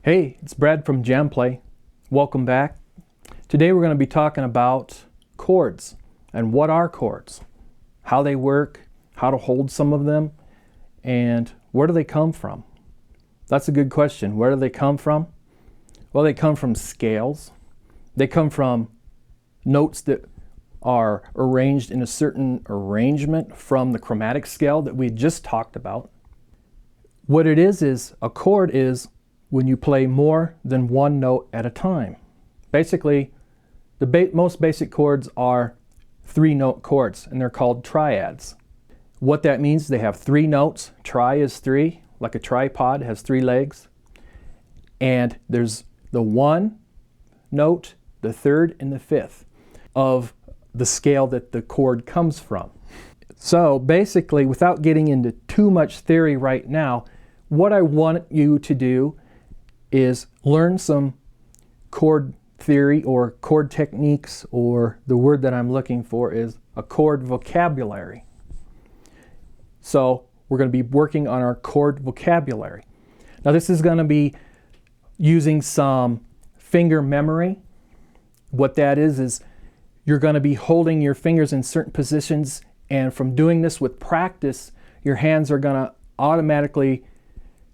Hey, it's Brad from JamPlay. Welcome back. Today we're going to be talking about chords and what are chords, how they work, how to hold some of them, and where do they come from? That's a good question. Where do they come from? Well, they come from scales. They come from notes that are arranged in a certain arrangement from the chromatic scale that we just talked about. What it is a chord is when you play more than one note at a time. Basically, the most basic chords are 3-note chords, and they're called triads. What that means, they have 3 notes. Tri is 3, like a tripod, has 3 legs. And there's the 1 note, the 3rd, and the 5th of the scale that the chord comes from. So basically, without getting into too much theory right now, what I want you to do is learn some chord theory or chord techniques, or the word that I'm looking for is a chord vocabulary. So we're going to be working on our chord vocabulary. Now this is going to be using some finger memory. What that is you're going to be holding your fingers in certain positions, and from doing this with practice, your hands are going to automatically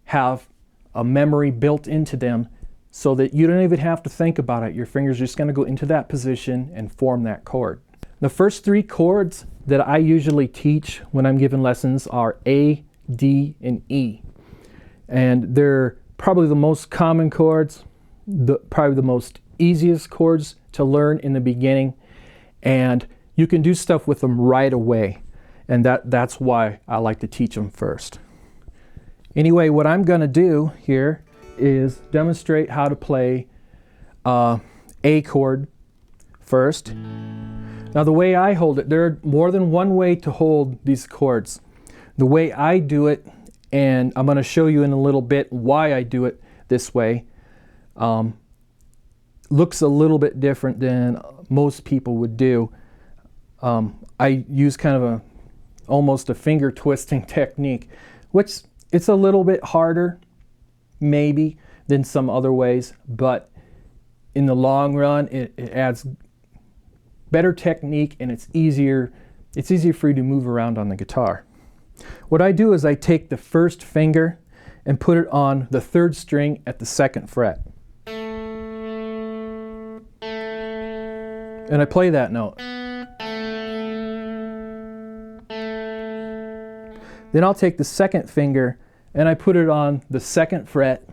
have a memory built into them so that you don't even have to think about it. Your fingers are just going to go into that position and form that chord. The first 3 chords that I usually teach when I'm giving lessons are A, D, and E. And they're probably the most common chords, probably the most easiest chords to learn in the beginning. And you can do stuff with them right away. And that's why I like to teach them first. Anyway, what I'm going to do here is demonstrate how to play A chord first. Now the way I hold it, there are more than one way to hold these chords. The way I do it, and I'm going to show you in a little bit why I do it this way, looks a little bit different than most people would do. I use kind of almost a finger twisting technique, which it's a little bit harder, maybe, than some other ways, but in the long run, it adds better technique, and it's easier for you to move around on the guitar. What I do is I take the first finger and put it on the 3rd string at the 2nd fret. And I play that note. Then I'll take the 2nd finger and I put it on the 2nd fret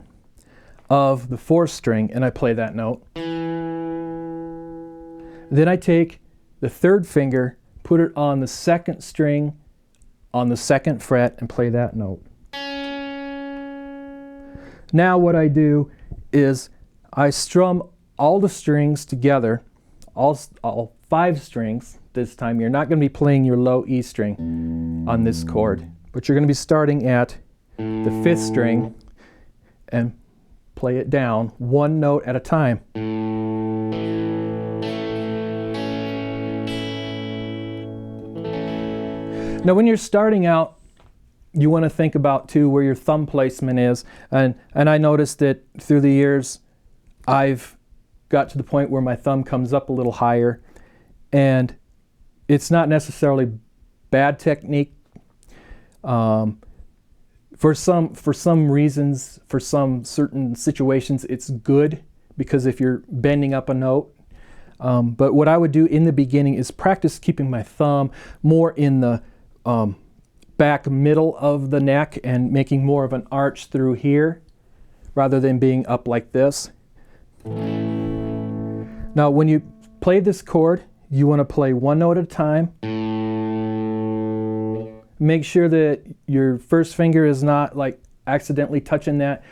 of the 4th string and I play that note. Then I take the 3rd finger, put it on the 2nd string on the 2nd fret and play that note. Now what I do is I strum all the strings together, all 5 strings this time. You're not going to be playing your low E string on this chord, but you're going to be starting at the 5th string and play it down 1 note at a time. Now when you're starting out, you want to think about too where your thumb placement is, and I noticed that through the years I've got to the point where my thumb comes up a little higher, and it's not necessarily bad technique. For some reasons, for some certain situations, it's good, because if you're bending up a note. But what I would do in the beginning is practice keeping my thumb more in the back middle of the neck and making more of an arch through here rather than being up like this. Now when you play this chord, you want to play 1 note at a time. Make sure that your 1st finger is not like accidentally touching that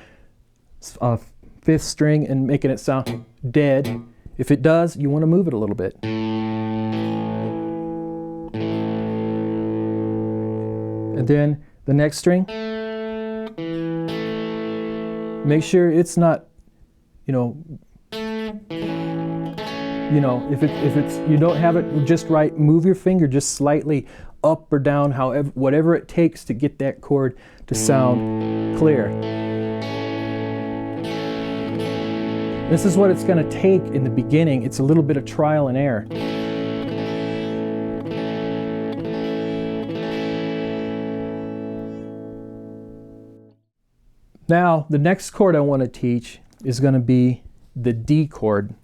5th string and making it sound dead. If it does, you want to move it a little bit. And then the next string, make sure it's not, if it's you don't have it just right, move your finger just slightly up or down, however, whatever it takes to get that chord to sound clear. This is what it's going to take in the beginning. It's a little bit of trial and error. Now, the next chord I want to teach is going to be the D chord.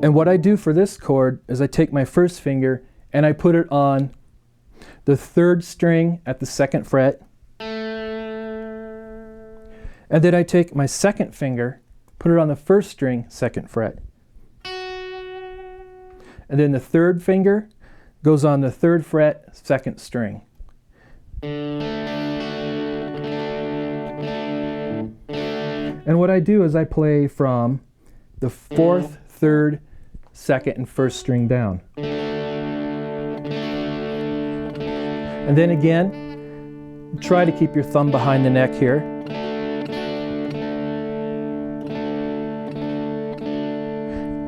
And what I do for this chord is I take my first finger and I put it on the 3rd string at the 2nd fret. And then I take my 2nd finger, put it on the 1st string, 2nd fret. And then the 3rd finger goes on the 3rd fret, 2nd string. And what I do is I play from the 4th, 3rd, 2nd, and 1st string down. And then again, try to keep your thumb behind the neck here.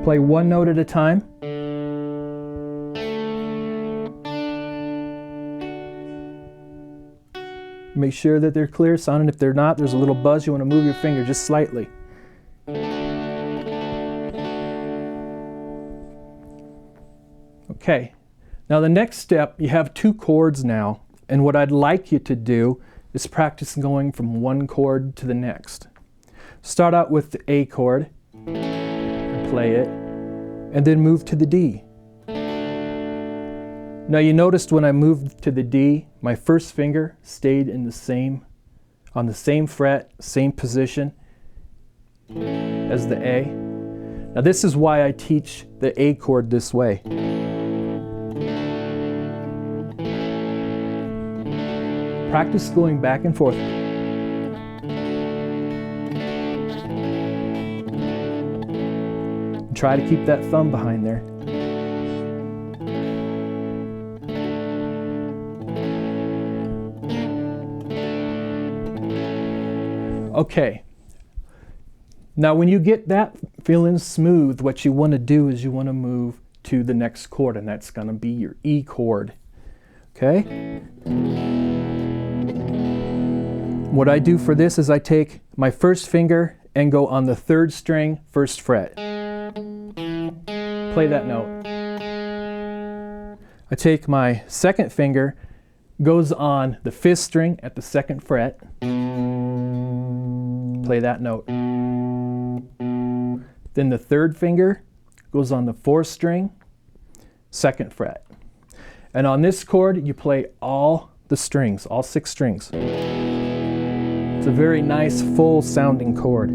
Play one note at a time. Make sure that they're clear sounding. If they're not, there's a little buzz. You want to move your finger just slightly. Okay, now the next step, you have 2 chords now, and what I'd like you to do is practice going from one chord to the next. Start out with the A chord, and play it, and then move to the D. Now you noticed when I moved to the D, my first finger stayed in on the same fret, same position as the A. Now this is why I teach the A chord this way. Practice going back and forth. And try to keep that thumb behind there. Okay, now when you get that feeling smooth, what you want to do is you want to move to the next chord, and that's going to be your E chord. Okay? What I do for this is I take my first finger and go on the 3rd string, 1st fret. Play that note. I take my 2nd finger, goes on the 5th string at the 2nd fret. Play that note. Then the 3rd finger goes on the 4th string, 2nd fret. And on this chord, you play all the strings, all 6 strings. It's a very nice, full sounding chord.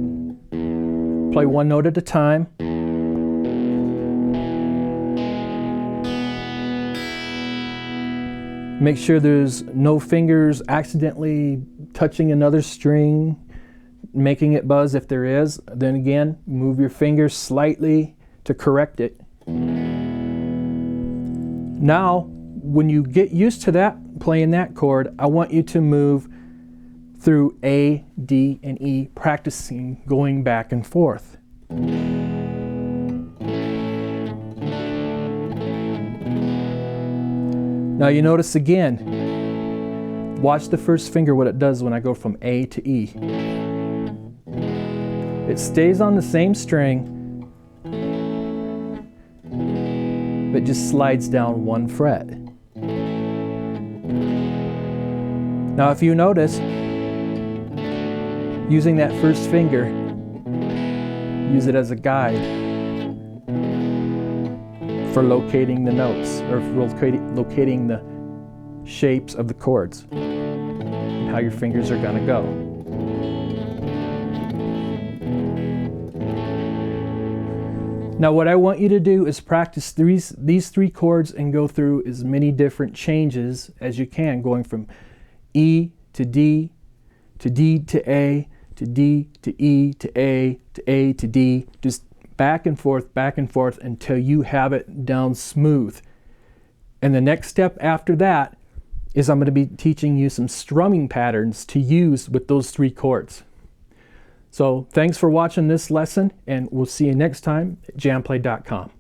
Play one note at a time. Make sure there's no fingers accidentally touching another string, making it buzz if there is. Then again, move your fingers slightly to correct it. Now, when you get used to that, playing that chord, I want you to move through A, D, and E, practicing going back and forth. Now you notice again, watch the first finger what it does when I go from A to E. It stays on the same string, but just slides down one fret. Now if you notice, using that first finger, use it as a guide for locating the notes, or for locating the shapes of the chords and how your fingers are going to go. Now what I want you to do is practice these 3 chords and go through as many different changes as you can, going from E to D to D to A to D to E to A to D, just back and forth until you have it down smooth. And the next step after that is I'm going to be teaching you some strumming patterns to use with those 3 chords. So thanks for watching this lesson, and we'll see you next time at JamPlay.com.